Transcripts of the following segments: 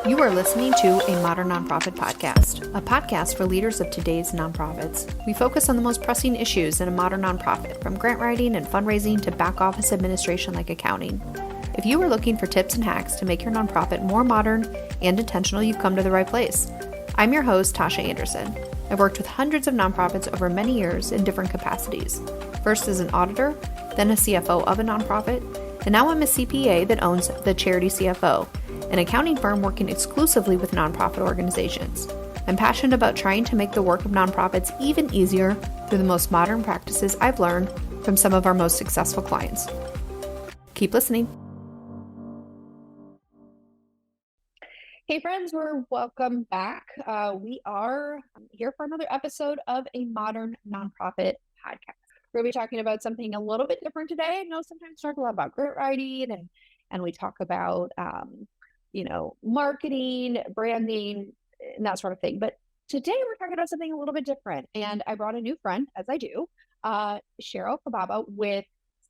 You are listening to a Modern Nonprofit Podcast, a podcast for leaders of today's nonprofits. We focus on the most pressing issues in a modern nonprofit, from grant writing and fundraising to back office administration like accounting. If you are looking for tips and hacks to make your nonprofit more modern and intentional, you've come to the right place. I'm your host, Tasha Anderson. I've worked with hundreds of nonprofits over many years in different capacities. First as an auditor, then a CFO of a nonprofit, and now I'm a CPA that owns the Charity CFO, an accounting firm working exclusively with nonprofit organizations. I'm passionate about trying to make the work of nonprofits even easier through the most modern practices I've learned from some of our most successful clients. Keep listening. Hey friends, we're welcome back. We are here for another episode of a Modern Nonprofit Podcast. We're going to be talking about something a little bit different today. I know sometimes we talk a lot about grant writing and we talk about marketing, branding, and that sort of thing. But today we're talking about something a little bit different. And I brought a new friend, as I do, Cheryl Kababa with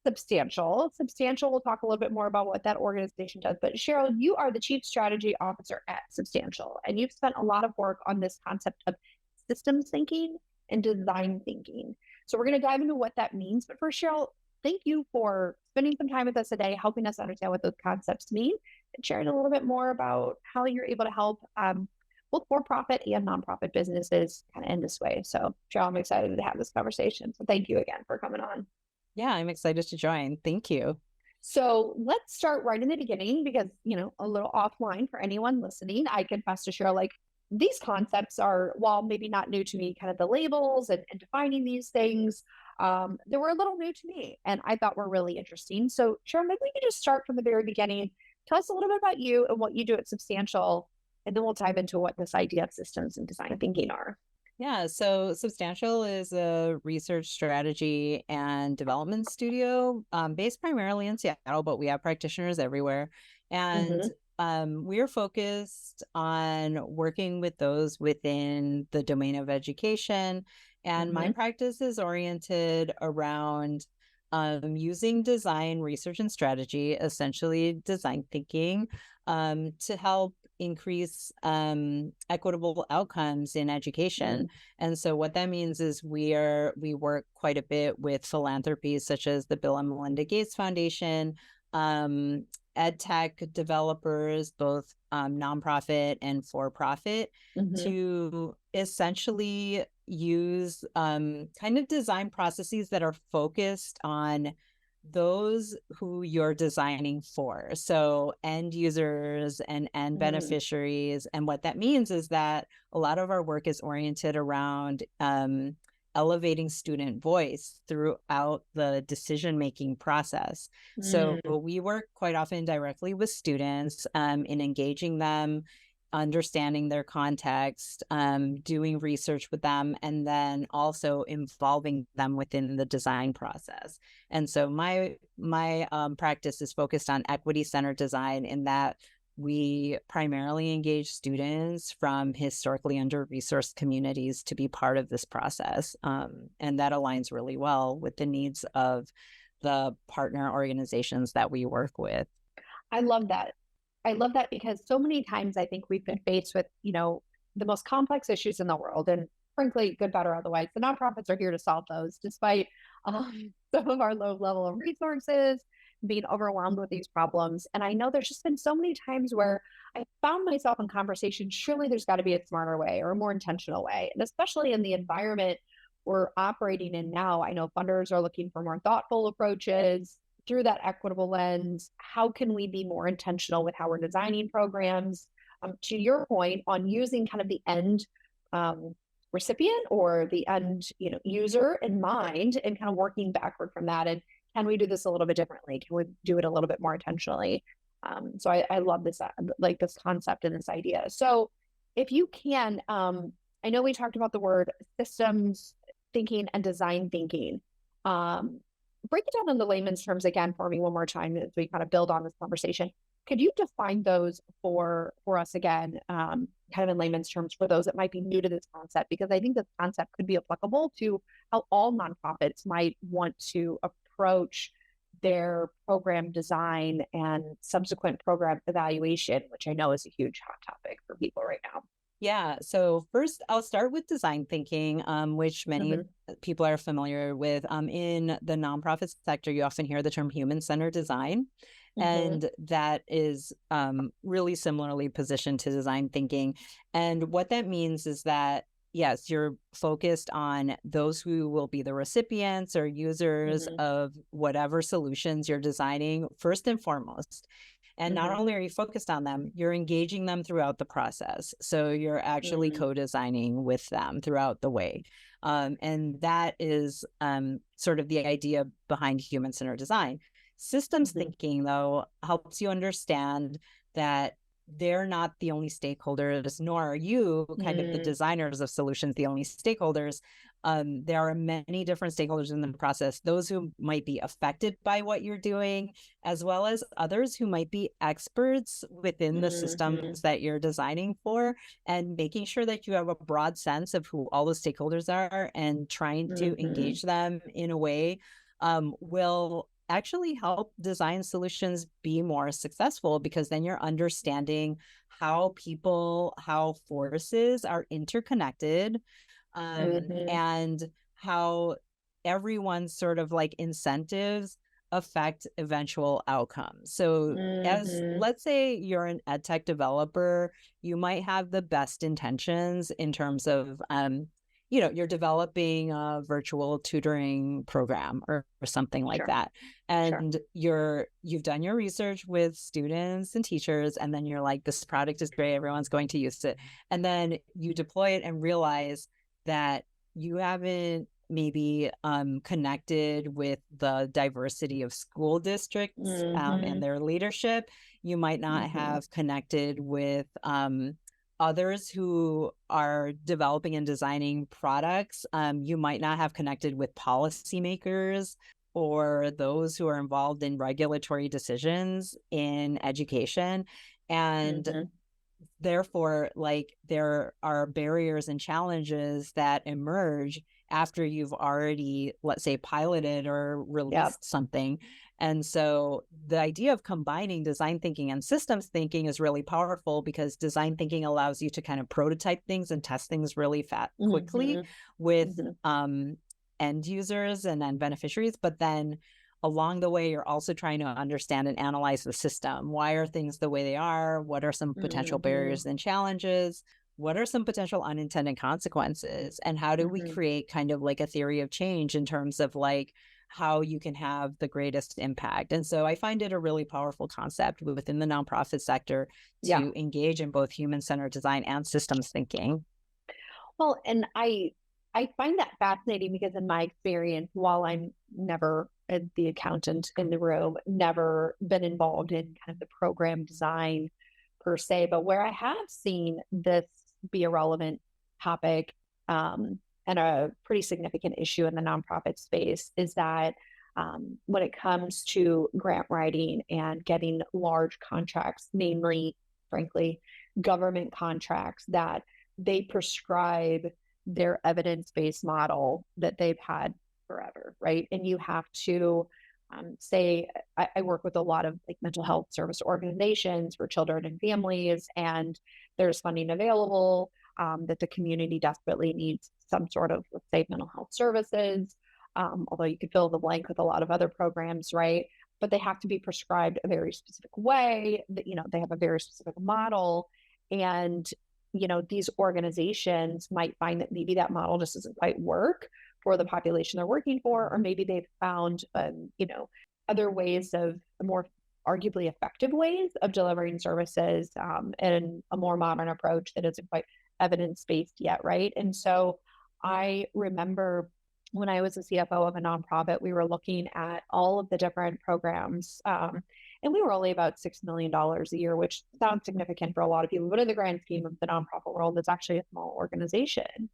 Substantial. Substantial, we'll talk a little bit more about what that organization does. But Cheryl, you are the Chief Strategy Officer at Substantial, and you've spent a lot of work on this concept of systems thinking and design thinking. So we're going to dive into what that means. But first, Cheryl, thank you for spending some time with us today, helping us understand what those concepts mean, and sharing a little bit more about how you're able to help both for-profit and nonprofit businesses kind of in this way. So, Cheryl, I'm excited to have this conversation. So thank you again for coming on. Yeah, I'm excited to join. Thank you. So let's start right in the beginning because, a little offline for anyone listening, I confess to Cheryl, these concepts are, while maybe not new to me, kind of the labels and defining these things, they were a little new to me and I thought were really interesting. So Cheryl, maybe we can just start from the very beginning. Tell us a little bit about you and what you do at Substantial, and then we'll dive into what this idea of systems and design thinking are. Yeah, so Substantial is a research strategy and development studio based primarily in Seattle, but we have practitioners everywhere. And we are focused on working with those within the domain of education. And my practice is oriented around using design, research, and strategy, essentially design thinking, to help increase equitable outcomes in education. And so what that means is we work quite a bit with philanthropies such as the Bill and Melinda Gates Foundation, ed tech developers, both nonprofit and for-profit, to essentially use kind of design processes that are focused on those who you're designing for. So end users and end beneficiaries. And what that means is that a lot of our work is oriented around elevating student voice throughout the decision-making process. So we work quite often directly with students in engaging them, understanding their context, doing research with them, and then also involving them within the design process. And so my practice is focused on equity-centered design in that we primarily engage students from historically under-resourced communities to be part of this process. And that aligns really well with the needs of the partner organizations that we work with. I love that. I love that because so many times I think we've been faced with, the most complex issues in the world, and frankly, good, better, otherwise. The nonprofits are here to solve those, despite some of our low level of resources, being overwhelmed with these problems. And I know there's just been so many times where I found myself in conversations, surely there's got to be a smarter way or a more intentional way. And especially in the environment we're operating in now, I know funders are looking for more thoughtful approaches through that equitable lens. How can we be more intentional with how we're designing programs? To your point on using kind of the end recipient or the end user in mind, and kind of working backward from that. And can we do this a little bit differently? Can we do it a little bit more intentionally? So I love this, this concept and this idea. So if you can, I know we talked about the word systems thinking and design thinking. Break it down in the layman's terms again for me one more time as we kind of build on this conversation. Could you define those for us again, kind of in layman's terms for those that might be new to this concept? Because I think this concept could be applicable to how all nonprofits might want to approach their program design and subsequent program evaluation, which I know is a huge hot topic for people right now. Yeah. So first, I'll start with design thinking, which many Mm-hmm. people are familiar with. In the nonprofit sector, you often hear the term human-centered design, Mm-hmm. and that is really similarly positioned to design thinking. And what that means is that, yes, you're focused on those who will be the recipients or users Mm-hmm. of whatever solutions you're designing, first and foremost. And not Mm-hmm. only are you focused on them, you're engaging them throughout the process. So you're actually Mm-hmm. co-designing with them throughout the way. And that is sort of the idea behind human-centered design. Systems Mm-hmm. thinking, though, helps you understand that they're not the only stakeholders, nor are you, kind of the Mm-hmm. designers of solutions, the only stakeholders. There are many different stakeholders in the process, those who might be affected by what you're doing, as well as others who might be experts within the Mm-hmm. systems that you're designing for, and making sure that you have a broad sense of who all the stakeholders are and trying to Mm-hmm. engage them in a way will actually help design solutions be more successful, because then you're understanding how people, how forces are interconnected, Mm-hmm. and how everyone's sort of like incentives affect eventual outcomes. So, as Mm-hmm. let's say you're an ed tech developer, you might have the best intentions in terms of, you're developing a virtual tutoring program or something like Sure. that. Sure. And you've done your research with students and teachers, and then you're like, this product is great, everyone's going to use it. And then you deploy it and realize that you haven't maybe connected with the diversity of school districts Mm-hmm. and their leadership. You might not Mm-hmm. have connected with others who are developing and designing products. You might not have connected with policymakers or those who are involved in regulatory decisions in education. And Mm-hmm. therefore, like, there are barriers and challenges that emerge after you've already, let's say, piloted or Yep. released something. And so the idea of combining design thinking and systems thinking is really powerful, because design thinking allows you to kind of prototype things and test things really quickly Mm-hmm. with Mm-hmm. end users and then beneficiaries. But then along the way, you're also trying to understand and analyze the system. Why are things the way they are? What are some potential Mm-hmm. barriers and challenges? What are some potential unintended consequences? And how do we Mm-hmm. create kind of like a theory of change in terms of like how you can have the greatest impact? And so I find it a really powerful concept within the nonprofit sector Yeah. to engage in both human-centered design and systems thinking. Well, and I find that fascinating because in my experience, while I'm never the accountant in the room, never been involved in kind of the program design per se, but where I have seen this be a relevant topic and a pretty significant issue in the nonprofit space is that when it comes to grant writing and getting large contracts, namely, frankly, government contracts, that they prescribe their evidence-based model that they've had forever, right? And you have to say, I work with a lot of like mental health service organizations for children and families, and there's funding available that the community desperately needs some sort of, let's say, mental health services. Although you could fill the blank with a lot of other programs, right? But they have to be prescribed a very specific way. That they have a very specific model, and these organizations might find that maybe that model just doesn't quite work for the population they're working for, or maybe they've found, other ways of more arguably effective ways of delivering services and a more modern approach that isn't quite evidence based yet, right? And so I remember when I was a CFO of a nonprofit, we were looking at all of the different programs. And we were only about $6 million a year, which sounds significant for a lot of people, but in the grand scheme of the nonprofit world, it's actually a small organization.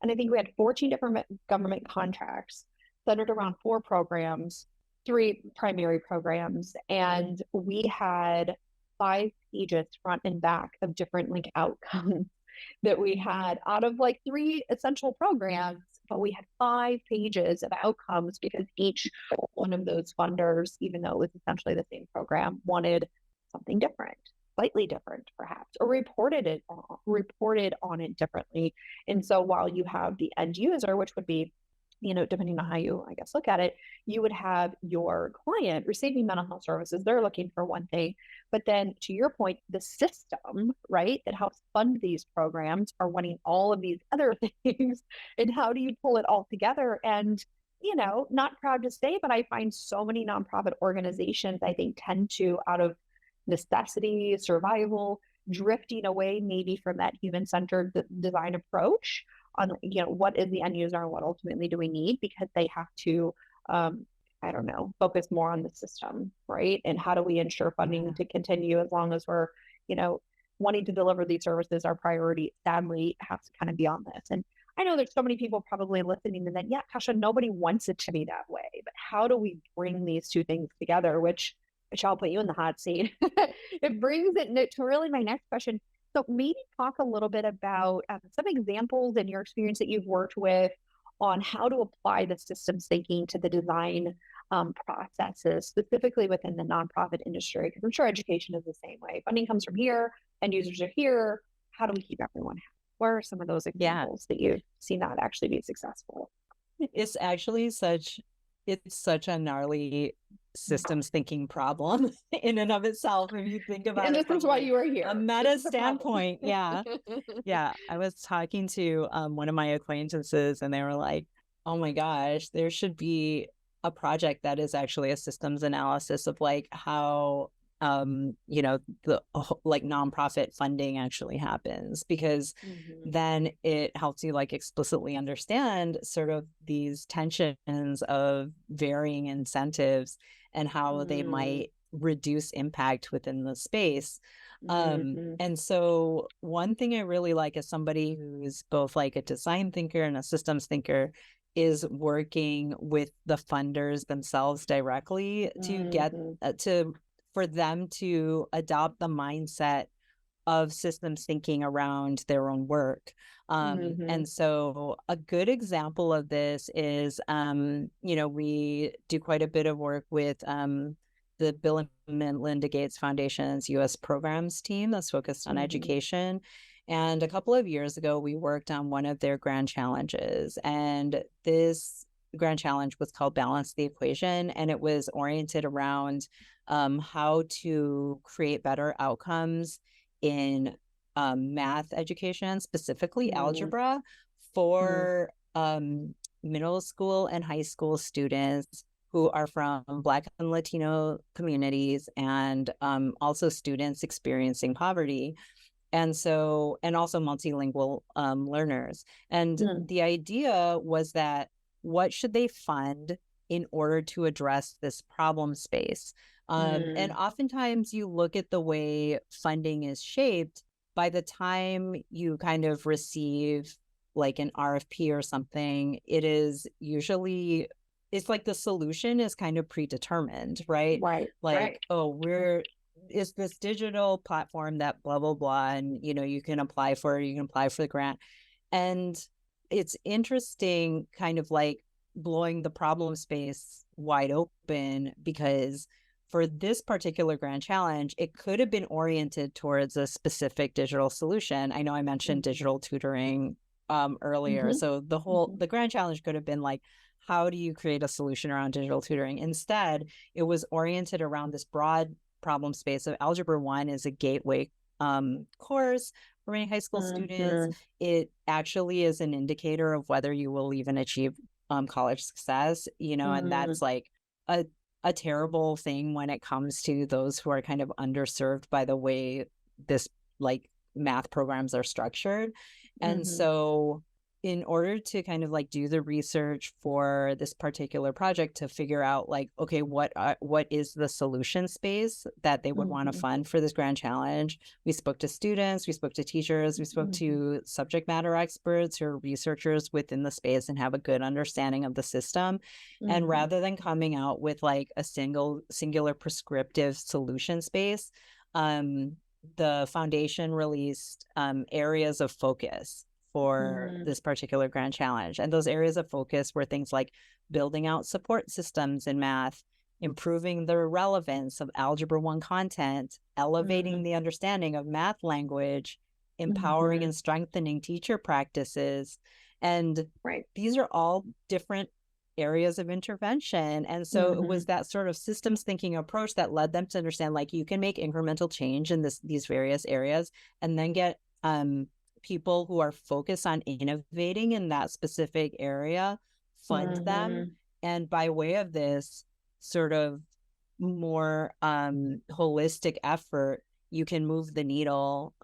And I think we had 14 different government contracts centered around four programs, three primary programs, and we had 5 pages front and back of different like outcomes that we had out of like three essential programs but we had 5 pages of outcomes because each one of those funders, even though it was essentially the same program, wanted something different, slightly different perhaps, or reported on it differently. And so while you have the end user, which would be, depending on how you, I guess, look at it, you would have your client receiving mental health services. They're looking for one thing. But then to your point, the system, right, that helps fund these programs are wanting all of these other things. And how do you pull it all together? And, not proud to say, but I find so many nonprofit organizations, I think, tend to, out of necessity, survival, drifting away maybe from that human-centered design approach on, what is the end user and what ultimately do we need, because they have to, I don't know, focus more on the system, right? And how do we ensure funding to continue as long as we're, wanting to deliver these services. Our priority, sadly, has to kind of be on this. And I know there's so many people probably listening to that. Yeah, Tasha, nobody wants it to be that way. But how do we bring these two things together? Which I'll put you in the hot seat. It brings it to really my next question. So maybe talk a little bit about some examples in your experience that you've worked with on how to apply the systems thinking to the design processes, specifically within the nonprofit industry, because I'm sure education is the same way. Funding comes from here, end users are here. How do we keep everyone happy? What are some of those examples that you've seen that actually be successful? It's actually such a gnarly systems thinking problem in and of itself, if you think about and it. And this is why you are here. A meta standpoint. Yeah. Yeah. I was talking to one of my acquaintances and they were like, oh my gosh, there should be a project that is actually a systems analysis of like how the like nonprofit funding actually happens, because then it helps you like explicitly understand sort of these tensions of varying incentives and how they might reduce impact within the space. And so one thing I really like as somebody who's both like a design thinker and a systems thinker is working with the funders themselves directly to get for them to adopt the mindset of systems thinking around their own work. And so a good example of this is, we do quite a bit of work with the Bill and Melinda Gates Foundation's U.S. programs team that's focused on education. And a couple of years ago, we worked on one of their grand challenges. And this grand challenge was called Balance the Equation. And it was oriented around how to create better outcomes in math education, specifically algebra, for middle school and high school students who are from Black and Latino communities, and also students experiencing poverty. And so, and also multilingual learners. And the idea was that what should they fund in order to address this problem space? And oftentimes you look at the way funding is shaped, by the time you kind of receive like an RFP or something, it is usually, it's like the solution is kind of predetermined, right? Like, oh, is this digital platform that blah, blah, blah. And, you can apply for the grant. And it's interesting kind of like blowing the problem space wide open, because for this particular grand challenge, it could have been oriented towards a specific digital solution. I know I mentioned digital tutoring earlier. So the grand challenge could have been like, how do you create a solution around digital tutoring? Instead, it was oriented around this broad problem space of Algebra 1 is a gateway course for many high school students. It actually is an indicator of whether you will even achieve college success, and that's like a terrible thing when it comes to those who are kind of underserved by the way this like math programs are structured. And so in order to kind of like do the research for this particular project to figure out like, okay, what is the solution space that they would want to fund for this grand challenge, we spoke to students, we spoke to teachers, we spoke to subject matter experts who are researchers within the space and have a good understanding of the system. And rather than coming out with like a singular prescriptive solution space, the foundation released areas of focus for Mm-hmm. this particular grand challenge. And those areas of focus were things like building out support systems in math, improving the relevance of Algebra 1 content, elevating the understanding of math language, empowering Mm-hmm. and strengthening teacher practices. And Right. these are all different areas of intervention. And so it Mm-hmm. was that sort of systems thinking approach that led them to understand, like, you can make incremental change in these various areas, and then get people who are focused on innovating in that specific area, fund them. Mm-hmm. And by way of this sort of more holistic effort, you can move the needle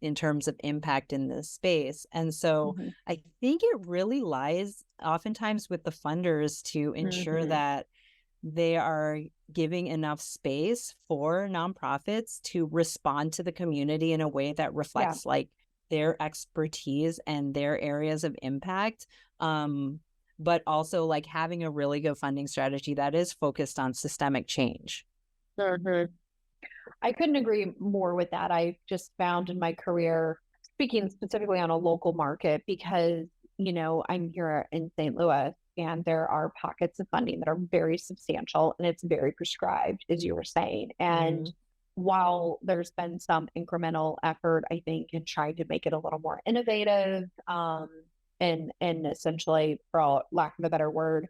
in terms of impact in this space. And so Mm-hmm. I think it really lies oftentimes with the funders to ensure Mm-hmm. that they are giving enough space for nonprofits to respond to the community in a way that Yeah. reflects like their expertise and their areas of impact. But also like having a really good funding strategy that is focused on systemic change. Mm-hmm. I couldn't agree more with that. I just found in my career, speaking specifically on a local market, because, I'm here in St. Louis and there are pockets of funding that are very substantial and it's very prescribed, as you were saying. And Mhm. while there's been some incremental effort, I think, in trying to make it a little more innovative, and essentially, for all, lack of a better word,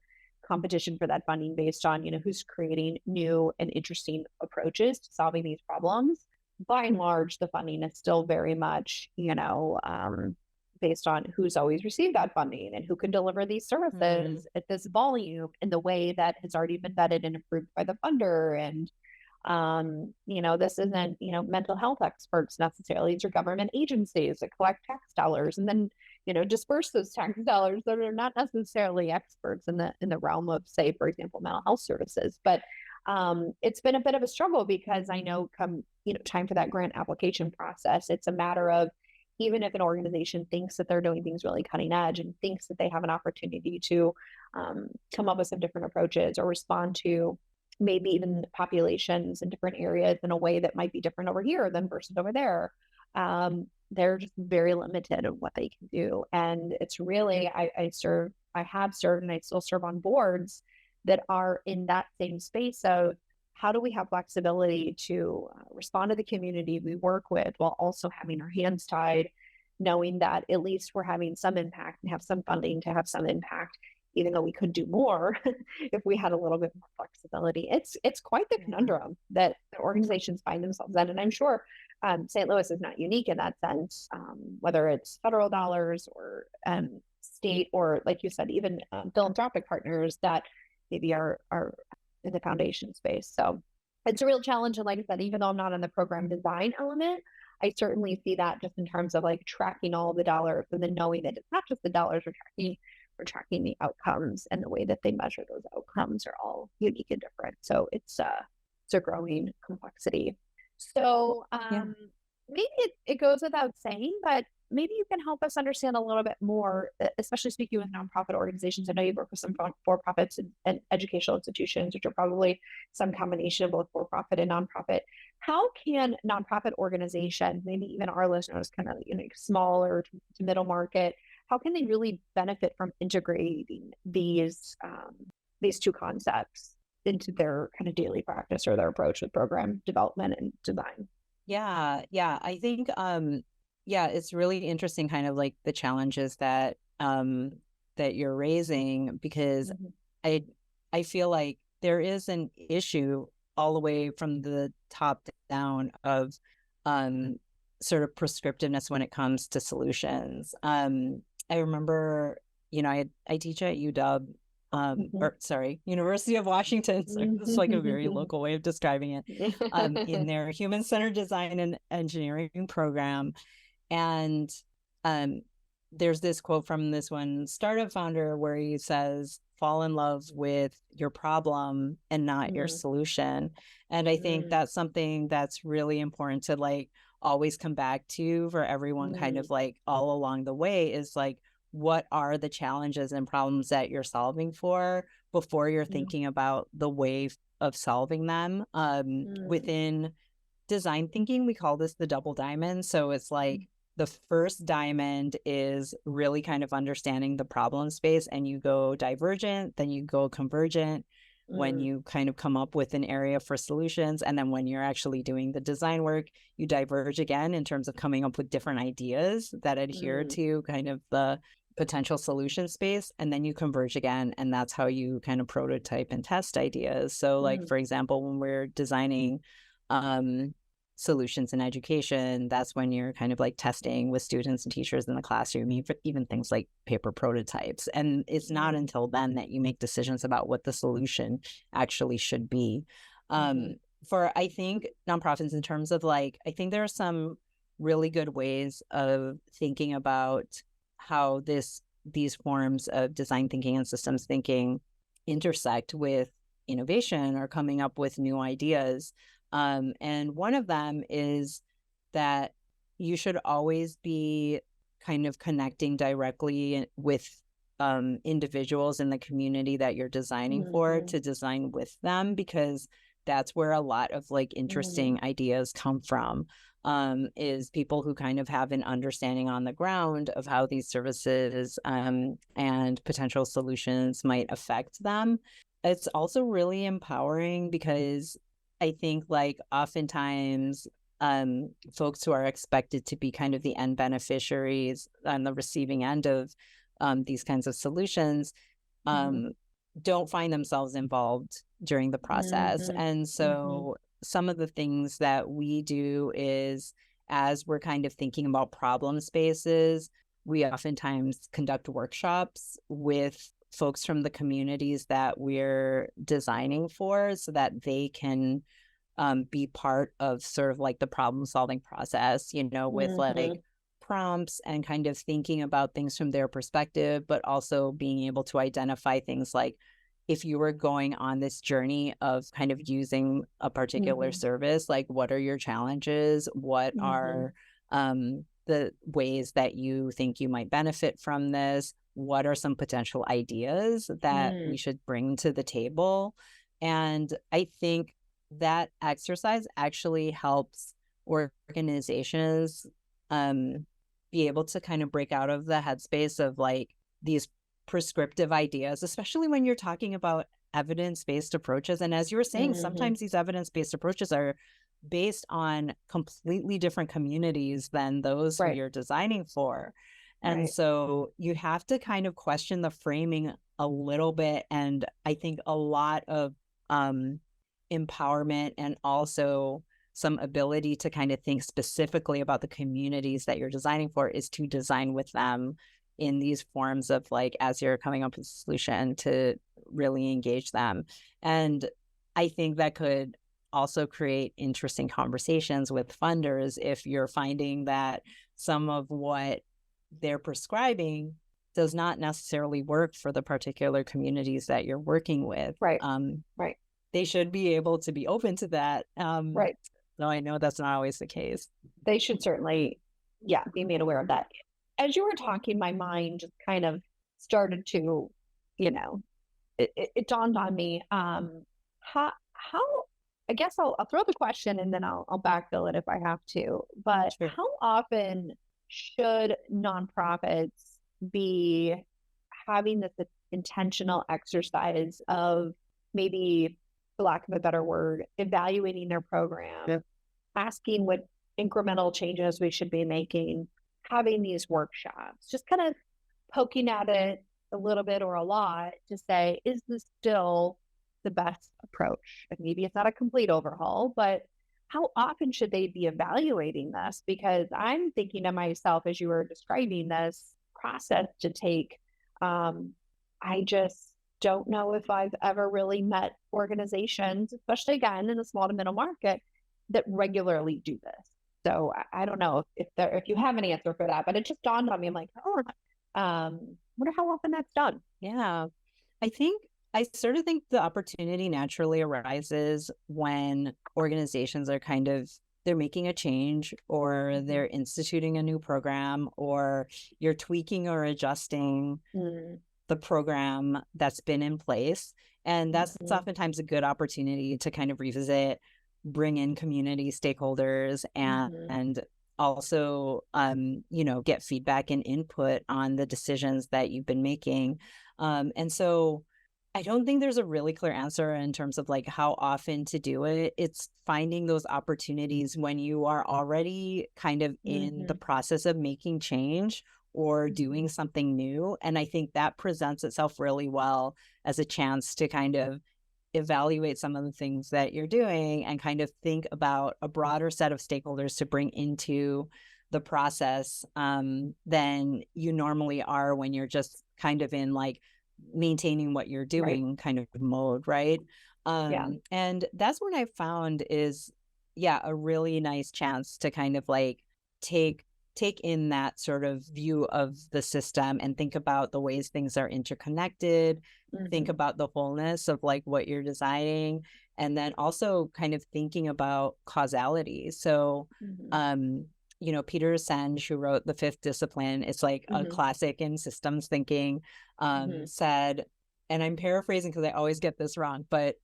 competition for that funding based on who's creating new and interesting approaches to solving these problems. By and large, the funding is still very much based on who's always received that funding and who can deliver these Mhm. services at this volume in the way that has already been vetted and approved by the funder. And this isn't, mental health experts necessarily. These are government agencies that collect tax dollars and then, disperse those tax dollars that are not necessarily experts in the realm of, say, for example, mental health services. But it's been a bit of a struggle because I know come, time for that grant application process, it's a matter of, even if an organization thinks that they're doing things really cutting edge and thinks that they have an opportunity to come up with some different approaches or respond to maybe even populations in different areas in a way that might be different over here than versus over there. They're just very limited in what they can do. And it's really, I have served, and I still serve on boards that are in that same space of how do we have flexibility to respond to the community we work with while also having our hands tied, knowing that at least we're having some impact and have some funding to have some impact, even though we could do more if we had a little bit more flexibility. It's quite the Yeah. conundrum that the organizations find themselves in, and I'm sure St. Louis is not unique in that sense. Whether it's federal dollars or state, or like you said, even philanthropic partners that maybe are in the foundation space. So it's a real challenge. And like I said, even though I'm not in the program design element, I certainly see that just in terms of like tracking all the dollars and then knowing that it's not just the dollars we're tracking the outcomes, and the way that they measure those outcomes are all unique and different. So it's a growing complexity. So Yeah. maybe it goes without saying, but maybe you can help us understand a little bit more, especially speaking with nonprofit organizations. I know you work with some for-profits and educational institutions, which are probably some combination of both for-profit and nonprofit. How can nonprofit organizations, maybe even our listeners, kind of smaller to middle market, how can they really benefit from integrating these two concepts into their kind of daily practice or their approach with program development and design? Yeah. Yeah. I think yeah, it's really interesting kind of like the challenges that you're raising, because Mhm. I I feel like there is an issue all the way from the top down of um sort of prescriptiveness when it comes to solutions. I remember, I teach at UW, Mhm. or sorry, University of Washington. So it's like a very local way of describing it. In their human-centered design and engineering program. And um, there's this quote from this one startup founder where he says, fall in love with your problem and not your Mm, solution. And I think mm, that's something that's really important to like always come back to for everyone, kind mm, of like all along the way, is like, what are the challenges and problems that you're solving for before you're mm, thinking about the way of solving them. mm, Within design thinking, we call this the double diamond. So it's like the first diamond is really kind of understanding the problem space, and you go divergent, then you go convergent when you kind of come up with an area for solutions. And then when you're actually doing the design work, you diverge again in terms of coming up with different ideas that adhere to kind of the potential solution space. And then you converge again. And that's how you kind of prototype and test ideas. So like, for example, when we're designing solutions in education, that's when you're kind of like testing with students and teachers in the classroom, even things like paper prototypes. And it's not until then that you make decisions about what the solution actually should be. For, I think, nonprofits, in terms of like, I think there are some really good ways of thinking about how these forms of design thinking and systems thinking intersect with innovation or coming up with new ideas. And one of them is that you should always be kind of connecting directly with individuals in the community that you're designing for, to design with them, because that's where a lot of like interesting ideas come from, is people who kind of have an understanding on the ground of how these services and potential solutions might affect them. It's also really empowering because I think like oftentimes folks who are expected to be kind of the end beneficiaries on the receiving end of these kinds of solutions don't find themselves involved during the process. And so some of the things that we do is, as we're kind of thinking about problem spaces, we oftentimes conduct workshops with folks from the communities that we're designing for, so that they can be part of sort of like the problem solving process, you know, with like prompts and kind of thinking about things from their perspective, but also being able to identify things like, if you were going on this journey of kind of using a particular service, like what are your challenges? What are the ways that you think you might benefit from this? What are some potential ideas that we should bring to the table? And I think that exercise actually helps organizations be able to kind of break out of the headspace of like these prescriptive ideas, especially when you're talking about evidence-based approaches. And as you were saying, sometimes these evidence-based approaches are based on completely different communities than those who you're designing for. And so you have to kind of question the framing a little bit. And I think a lot of empowerment and also some ability to kind of think specifically about the communities that you're designing for is to design with them in these forms of like, as you're coming up with a solution, to really engage them. And I think that could also create interesting conversations with funders if you're finding that some of what they're prescribing does not necessarily work for the particular communities that you're working with. They should be able to be open to that. Though I know that's not always the case. They should certainly, be made aware of that. As you were talking, my mind just kind of started to, it dawned on me. How I guess I'll throw the question and then I'll backfill it if I have to. But how often should nonprofits be having this intentional exercise of, maybe, for lack of a better word, evaluating their program, asking what incremental changes we should be making, having these workshops, just kind of poking at it a little bit or a lot to say, is this still the best approach? And maybe it's not a complete overhaul, but how often should they be evaluating this? Because I'm thinking to myself, as you were describing this process to take, I just don't know if I've ever really met organizations, especially again in the small to middle market, that regularly do this. So I don't know if you have an answer for that, but it just dawned on me. I'm like, wonder how often that's done. Yeah, I sort of think the opportunity naturally arises when organizations are they're making a change, or they're instituting a new program, or you're tweaking or adjusting the program that's been in place. And that's oftentimes a good opportunity to kind of revisit, bring in community stakeholders and also, get feedback and input on the decisions that you've been making. And so I don't think there's a really clear answer in terms of like how often to do it. It's finding those opportunities when you are already kind of in the Mm-hmm. process of making change or Mm-hmm. doing something new. And I think that presents itself really well as a chance to kind of evaluate some of the things that you're doing and kind of think about a broader set of stakeholders to bring into the process, than you normally are when you're just kind of in like maintaining what you're Right. doing kind of mode, right? Yeah. And that's what I found is, yeah, a really nice chance to kind of like take take in that sort of view of the system and think about the ways things are interconnected, think Mm-hmm. about the wholeness of like what you're designing, and then also kind of thinking about causality. So Mm-hmm. um Peter Senge, who wrote The Fifth Discipline, it's like a Mm-hmm. classic in systems thinking, Mm-hmm. said, and I'm paraphrasing because I always get this wrong, but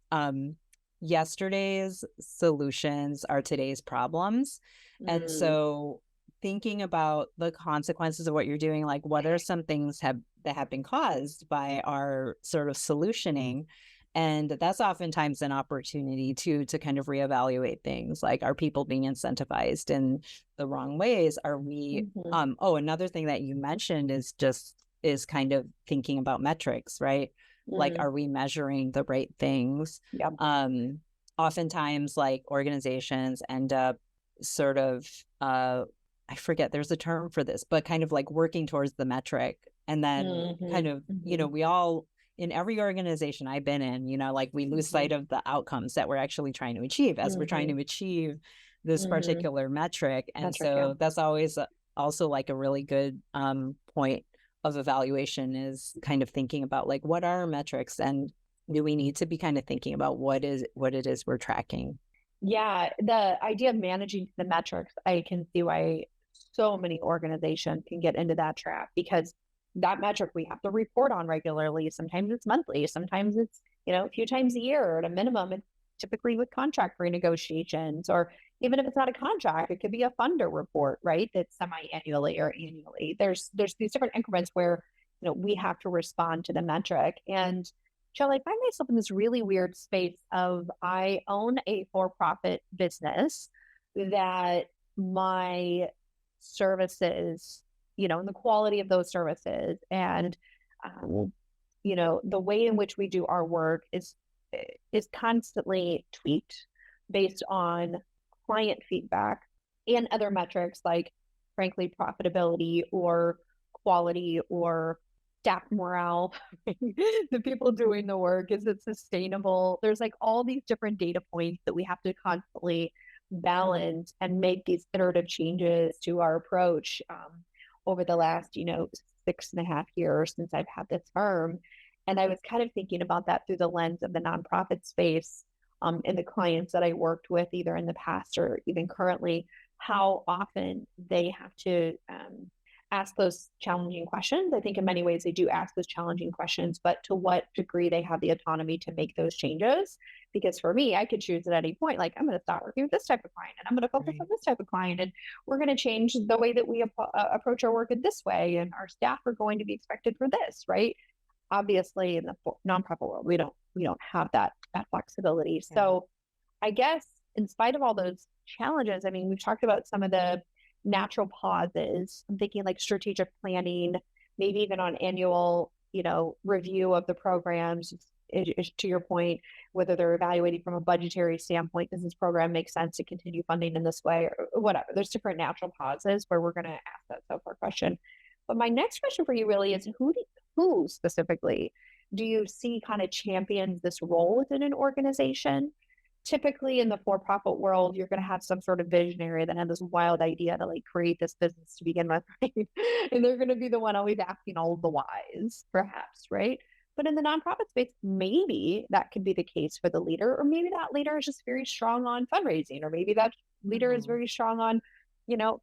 yesterday's solutions are today's problems. And Mm-hmm. so thinking about the consequences of what you're doing, like what are some things that have been caused by our sort of solutioning, and that's oftentimes an opportunity to kind of reevaluate things, like are people being incentivized in the wrong ways, are we Mm-hmm. another thing that you mentioned is kind of thinking about metrics, right? Like, Mm-hmm. are we measuring the right things? Yep. um Oftentimes like organizations end up sort of I forget, there's a term for this, but kind of like working towards the metric, and then Mm-hmm. kind of, Mm-hmm. we all, in every organization I've been in, like we lose Mm-hmm. sight of the outcomes that we're actually trying to achieve as we're trying Mm-hmm. to achieve this Mm-hmm. particular metric. And Metric, yeah. so that's always also like a really good point of evaluation, is kind of thinking about like what are our metrics, and do we need to be kind of thinking about what it is we're tracking. Yeah, the idea of managing the metrics, I can see why so many organizations can get into that trap because that metric we have to report on regularly. Sometimes it's monthly, sometimes it's, a few times a year at a minimum. It's typically with contract renegotiations, or even if it's not a contract, it could be a funder report, right? That's semi-annually or annually. There's these different increments where, we have to respond to the metric. And Shall I find myself in this really weird space of I own a for-profit business that my services, and the quality of those services and um, the way in which we do our work is constantly tweaked based on client feedback and other metrics like frankly profitability or quality or staff morale. The people doing the work, is it sustainable? There's like all these different data points that we have to constantly balance and make these iterative changes to our approach over the last 6.5 years since I've had this firm. And I was kind of thinking about that through the lens of the nonprofit space, and the clients that I worked with either in the past or even currently, how often they have to ask those challenging questions. I think in many ways they do ask those challenging questions, but to what degree they have the autonomy to make those changes. Because for me, I could choose at any point, like, I'm going to stop working with this type of client and I'm going to focus Right. on this type of client. And we're going to change the way that we approach our work in this way. And our staff are going to be expected for this, right? Obviously, in the nonprofit world, we don't have that flexibility. Yeah. So I guess in spite of all those challenges, I mean, we've talked about some of the natural pauses. I'm thinking like strategic planning, maybe even on annual, review of the programs. To your point, whether they're evaluating from a budgetary standpoint, does this program make sense to continue funding in this way or whatever? There's different natural pauses where we're going to ask that so far question. But my next question for you really is who specifically do you see kind of champions this role within an organization? Typically in the for-profit world, you're going to have some sort of visionary that had this wild idea to like create this business to begin with, right? And they're going to be the one always asking all of the whys, perhaps, right? But in the nonprofit space, maybe that could be the case for the leader, or maybe that leader is just very strong on fundraising, or maybe that leader is Mhm. very strong on,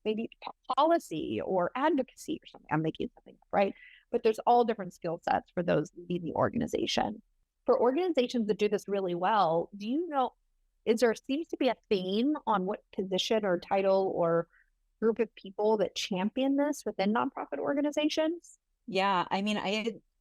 maybe policy or advocacy or something. I'm making something up, right? But there's all different skill sets for those leading the organization. For organizations that do this really well, is there seems to be a theme on what position or title or group of people that champion this within nonprofit organizations? Yeah, I mean,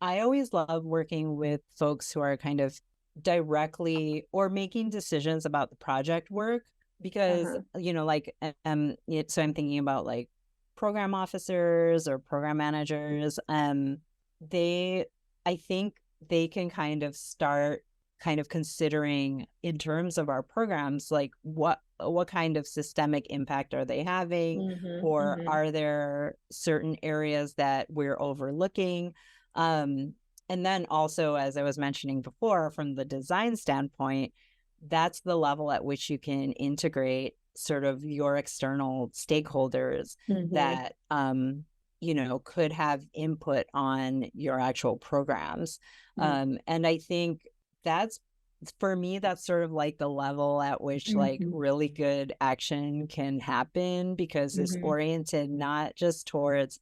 I always love working with folks who are kind of directly or making decisions about the project work because, Uh-huh. like so I'm thinking about like program officers or program managers. They I think they can kind of start kind of considering in terms of our programs, like what kind of systemic impact are they having, Mm-hmm. or Mm-hmm. are there certain areas that we're overlooking? Um, and then also, as I was mentioning before, from the design standpoint, that's the level at which you can integrate sort of your external stakeholders Mm-hmm. that could have input on your actual programs. And I think that's for me, that's sort of like the level at which like Mm-hmm. really good action can happen because it's Mm-hmm. oriented not just towards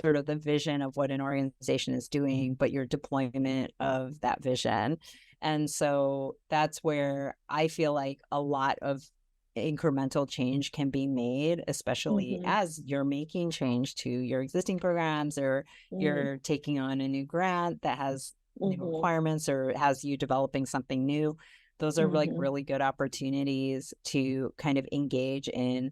sort of the vision of what an organization is doing, but your deployment of that vision. And so that's where I feel like a lot of incremental change can be made, especially Mm-hmm. as you're making change to your existing programs, or you're taking on a new grant that has new Mm-hmm. requirements or has you developing something new. Those are like Mm-hmm. really good opportunities to kind of engage in,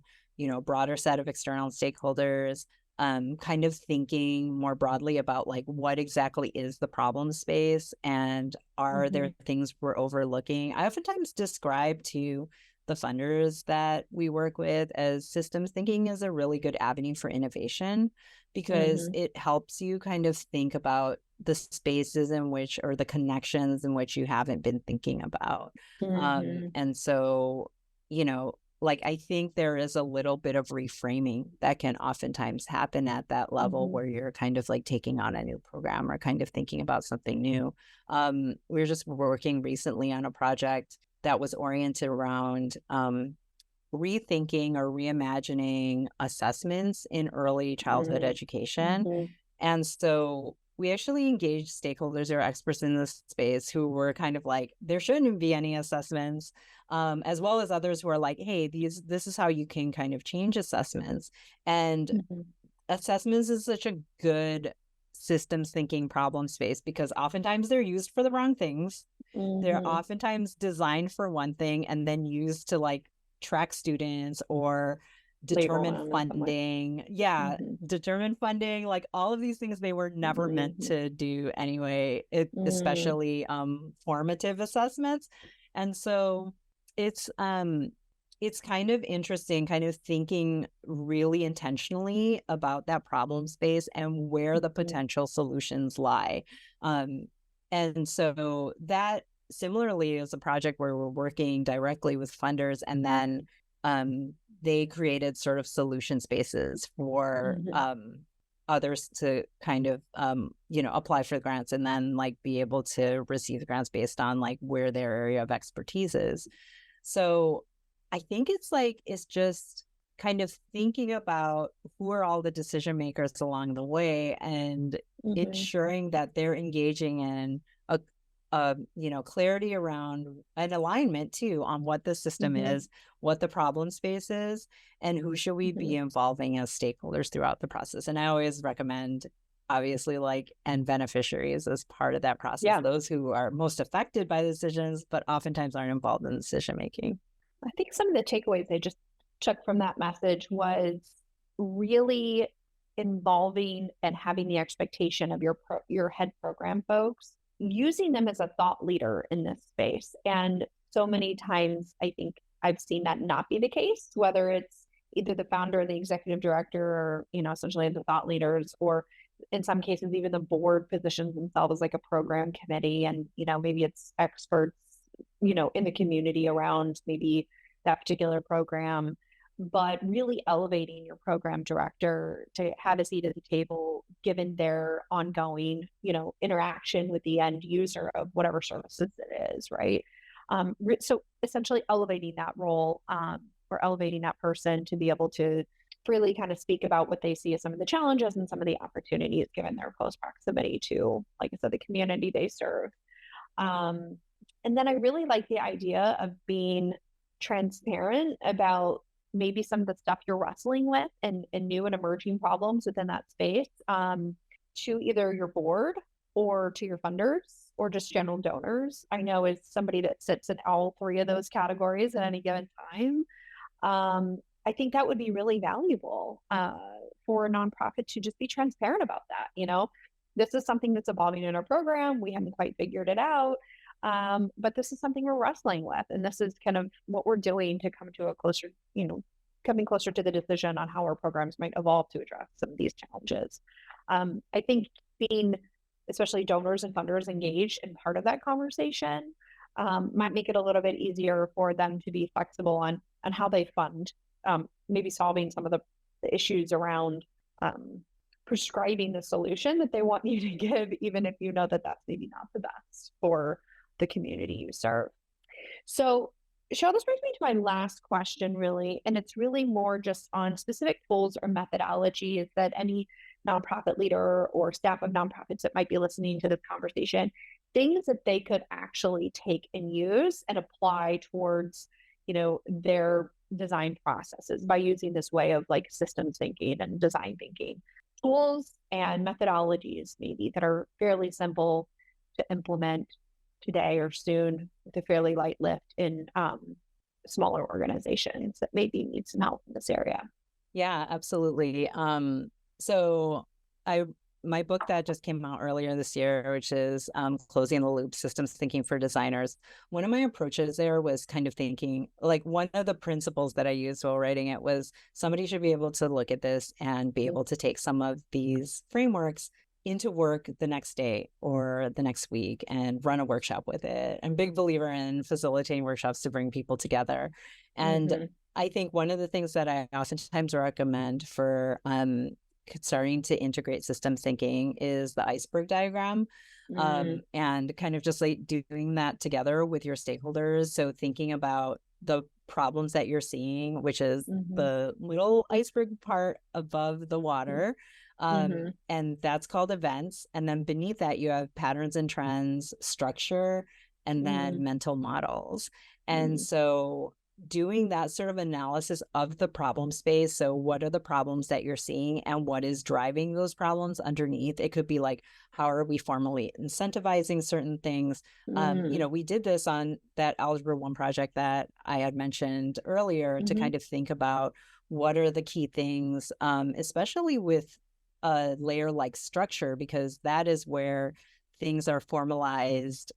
broader set of external stakeholders, kind of thinking more broadly about like what exactly is the problem space and are Mm-hmm. there things we're overlooking. I oftentimes describe to the funders that we work with as systems thinking is a really good avenue for innovation because Mm-hmm. it helps you kind of think about the spaces in which or the connections in which you haven't been thinking about. Mm-hmm. And so, like I think there is a little bit of reframing that can oftentimes happen at that level Mm-hmm. where you're kind of like taking on a new program or kind of thinking about something new. We were just working recently on a project that was oriented around rethinking or reimagining assessments in early childhood education. Mm-hmm. And so we actually engaged stakeholders or experts in this space who were kind of like, there shouldn't be any assessments, as well as others who are like, hey, this is how you can kind of change assessments. And Mm-hmm. assessments is such a good systems thinking problem space because oftentimes they're used for the wrong things. They're Mm-hmm. oftentimes designed for one thing and then used to like track students or Label determine them in some way. funding. Yeah, Mm-hmm. determine funding, like all of these things they were never meant Mm-hmm. to do anyway, Mm-hmm. especially formative assessments. And so it's it's kind of interesting kind of thinking really intentionally about that problem space and where the potential solutions lie. Um, and so that similarly is a project where we're working directly with funders, and then they created sort of solution spaces for Mm-hmm. others to kind of apply for grants and then like be able to receive the grants based on like where their area of expertise is. So I think it's just kind of thinking about who are all the decision makers along the way and Mm-hmm. ensuring that they're engaging in clarity around an alignment too on what the system Mm-hmm. is, what the problem space is, and who should we Mm-hmm. be involving as stakeholders throughout the process. And I always recommend obviously like end beneficiaries as part of that process, Yeah. those who are most affected by the decisions but oftentimes aren't involved in the decision making. I think some of the takeaways I just took from that message was really involving and having the expectation of your head program folks, using them as a thought leader in this space. And so many times I think I've seen that not be the case, whether it's either the founder or the executive director or, essentially the thought leaders, or in some cases even the board positions themselves as like a program committee, and maybe it's experts in the community around maybe that particular program, but really elevating your program director to have a seat at the table given their ongoing, interaction with the end user of whatever services it is, right? So essentially elevating that role, or elevating that person to be able to freely kind of speak about what they see as some of the challenges and some of the opportunities given their close proximity to, like I said, the community they serve. Um, and then I really like the idea of being transparent about maybe some of the stuff you're wrestling with and new and emerging problems within that space, to either your board or to your funders or just general donors. I know as somebody that sits in all three of those categories at any given time, I think that would be really valuable for a nonprofit to just be transparent about that. This is something that's evolving in our program. We haven't quite figured it out. But this is something we're wrestling with. And this is kind of what we're doing to come to a closer, coming closer to the decision on how our programs might evolve to address some of these challenges. I think being, especially donors and funders, engaged in part of that conversation might make it a little bit easier for them to be flexible on how they fund, maybe solving some of the issues around prescribing the solution that they want you to give, even if you know that that's maybe not the best for the community you serve. So, Cheryl, this brings me to my last question, really, and it's really more just on specific tools or methodologies that any nonprofit leader or staff of nonprofits that might be listening to this conversation, things that they could actually take and use and apply towards, their design processes by using this way of like systems thinking and design thinking. Tools and methodologies maybe that are fairly simple to implement today or soon with a fairly light lift in smaller organizations that maybe need some help in this area. Yeah, absolutely. So my book that just came out earlier this year, which is Closing the Loop, Systems Thinking for Designers. One of my approaches there was kind of thinking, like one of the principles that I used while writing it was somebody should be able to look at this and be able to take some of these frameworks into work the next day or the next week and run a workshop with it. I'm a big believer in facilitating workshops to bring people together. And I think one of the things that I oftentimes recommend for starting to integrate systems thinking is the iceberg diagram, and kind of just like doing that together with your stakeholders. So thinking about the problems that you're seeing, which is the little iceberg part above the water. And that's called events. And then beneath that, you have patterns and trends, structure, and then mental models. And so doing that sort of analysis of the problem space. So what are the problems that you're seeing and what is driving those problems underneath? It could be like, how are we formally incentivizing certain things? We did this on that Algebra 1 project that I had mentioned earlier to kind of think about what are the key things, especially with a layer like structure, because that is where things are formalized,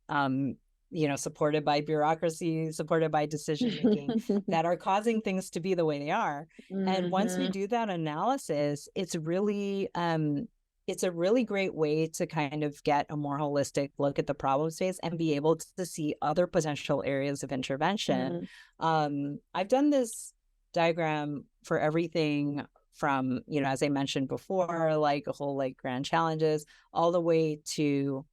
supported by bureaucracy, supported by decision making that are causing things to be the way they are. And once we do that analysis, it's a really great way to kind of get a more holistic look at the problem space and be able to see other potential areas of intervention. I've done this diagram for everything from, as I mentioned before, like a whole like grand challenges, all the way to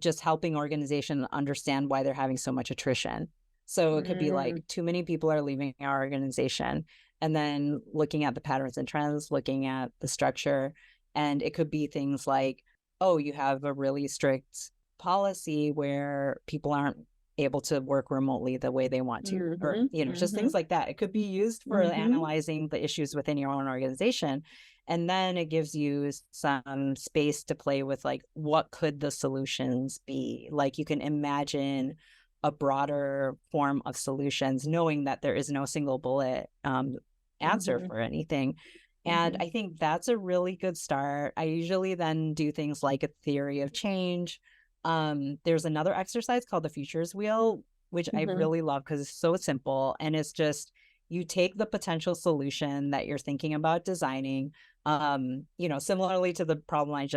just helping organizations understand why they're having so much attrition. So it could be like too many people are leaving our organization, and then looking at the patterns and trends, looking at the structure. And it could be things like, oh, you have a really strict policy where people aren't able to work remotely the way they want to, or, just things like that. It could be used for analyzing the issues within your own organization. And then it gives you some space to play with, like, what could the solutions be? Like, you can imagine a broader form of solutions, knowing that there is no single bullet answer for anything. And I think that's a really good start. I usually then do things like a theory of change. There's another exercise called the futures wheel, which I really love because it's so simple. And it's just, you take the potential solution that you're thinking about designing, similarly to the problem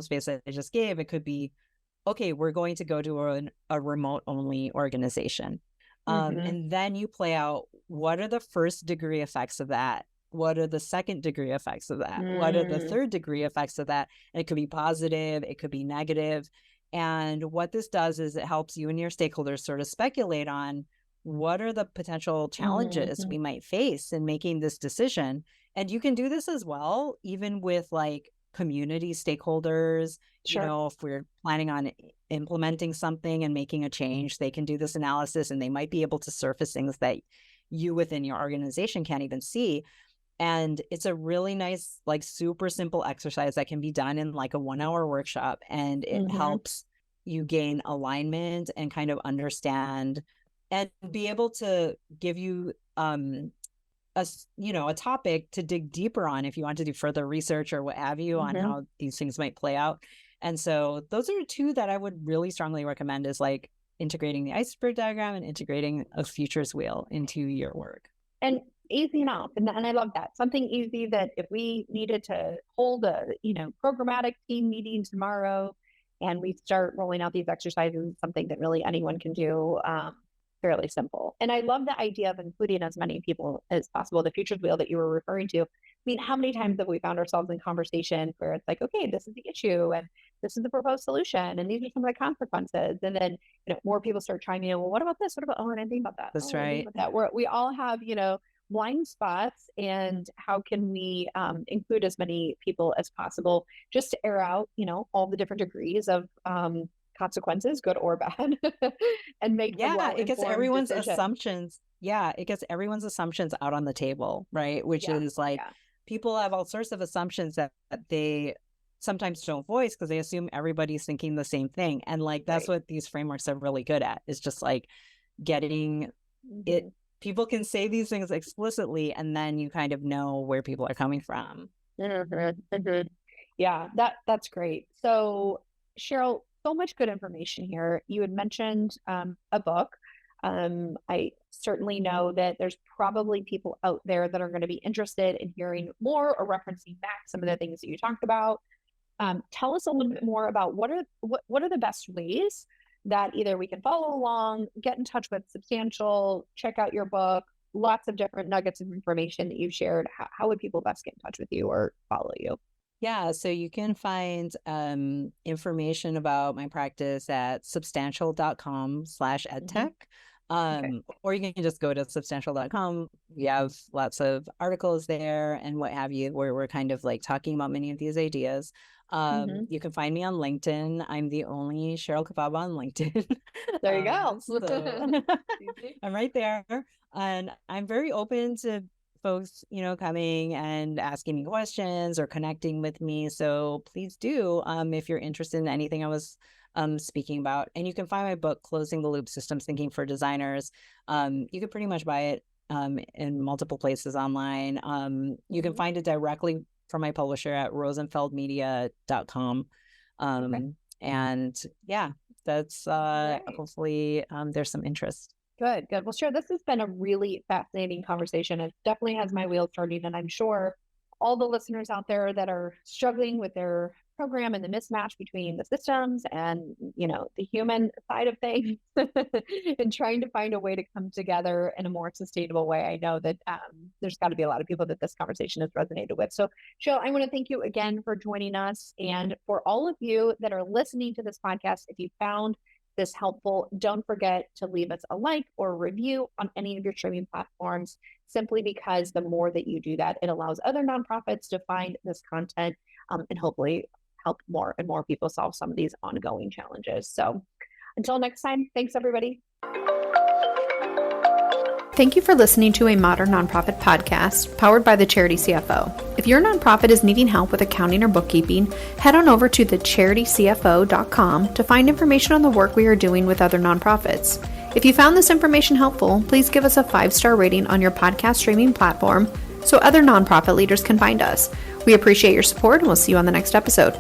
space that I just gave. It could be, okay, we're going to go to a remote only organization. And then you play out, what are the first degree effects of that? What are the second degree effects of that? What are the third degree effects of that? And it could be positive, it could be negative. And what this does is it helps you and your stakeholders sort of speculate on what are the potential challenges we might face in making this decision. And you can do this as well, even with like community stakeholders. If we're planning on implementing something and making a change, they can do this analysis and they might be able to surface things that you within your organization can't even see. And it's a really nice, like super simple exercise that can be done in like a 1-hour workshop. And it helps you gain alignment and kind of understand and be able to give you a topic to dig deeper on if you want to do further research or what have you on how these things might play out. And so those are two that I would really strongly recommend, is like integrating the iceberg diagram and integrating a futures wheel into your work. And easy enough. And I love that. Something easy that if we needed to hold a, programmatic team meeting tomorrow and we start rolling out these exercises, something that really anyone can do, fairly simple. And I love the idea of including as many people as possible. The futures wheel that you were referring to. I mean, how many times have we found ourselves in conversation where it's like, okay, this is the issue and this is the proposed solution and these are some of the consequences. And then, more people start chiming in, well, what about this? What about, I didn't think about that. That's right. We all have, blind spots, and how can we include as many people as possible just to air out, all the different degrees of consequences, good or bad, and make it gets everyone's assumptions. It gets everyone's assumptions out on the table, right? Which is like people have all sorts of assumptions that they sometimes don't voice because they assume everybody's thinking the same thing. And like that's what these frameworks are really good at, is just like getting it. People can say these things explicitly, and then you kind of know where people are coming from. Yeah, that's great. So Cheryl, so much good information here. You had mentioned a book. I certainly know that there's probably people out there that are going to be interested in hearing more or referencing back some of the things that you talked about. Tell us a little bit more about what are the best ways that either we can follow along, get in touch with Substantial, check out your book, lots of different nuggets of information that you've shared. How would people best get in touch with you or follow you? Yeah, so you can find information about my practice at substantial.com/edtech. Or you can just go to substantial.com. We have lots of articles there and what have you, where we're kind of like talking about many of these ideas. You can find me on LinkedIn. I'm the only Cheryl Kafaba on LinkedIn. There you go. So I'm right there. And I'm very open to folks, coming and asking me questions or connecting with me. So please do, if you're interested in anything I was speaking about. And you can find my book, Closing the Loop: Systems Thinking for Designers. You can pretty much buy it in multiple places online. You can find it directly from my publisher at rosenfeldmedia.com. And yeah, that's hopefully there's some interest. Good. Well, sure. This has been a really fascinating conversation. It definitely has my wheels turning, and I'm sure all the listeners out there that are struggling with their program and the mismatch between the systems and, the human side of things and trying to find a way to come together in a more sustainable way. I know that there's got to be a lot of people that this conversation has resonated with. So, Cheryl, I want to thank you again for joining us. And for all of you that are listening to this podcast, if you found this helpful, don't forget to leave us a like or review on any of your streaming platforms, simply because the more that you do that, it allows other nonprofits to find this content and hopefully help more and more people solve some of these ongoing challenges. So until next time, thanks everybody. Thank you for listening to a Modern Nonprofit podcast powered by the Charity CFO. If your nonprofit is needing help with accounting or bookkeeping, head on over to thecharitycfo.com to find information on the work we are doing with other nonprofits. If you found this information helpful, please give us a 5-star rating on your podcast streaming platform so other nonprofit leaders can find us. We appreciate your support, and we'll see you on the next episode.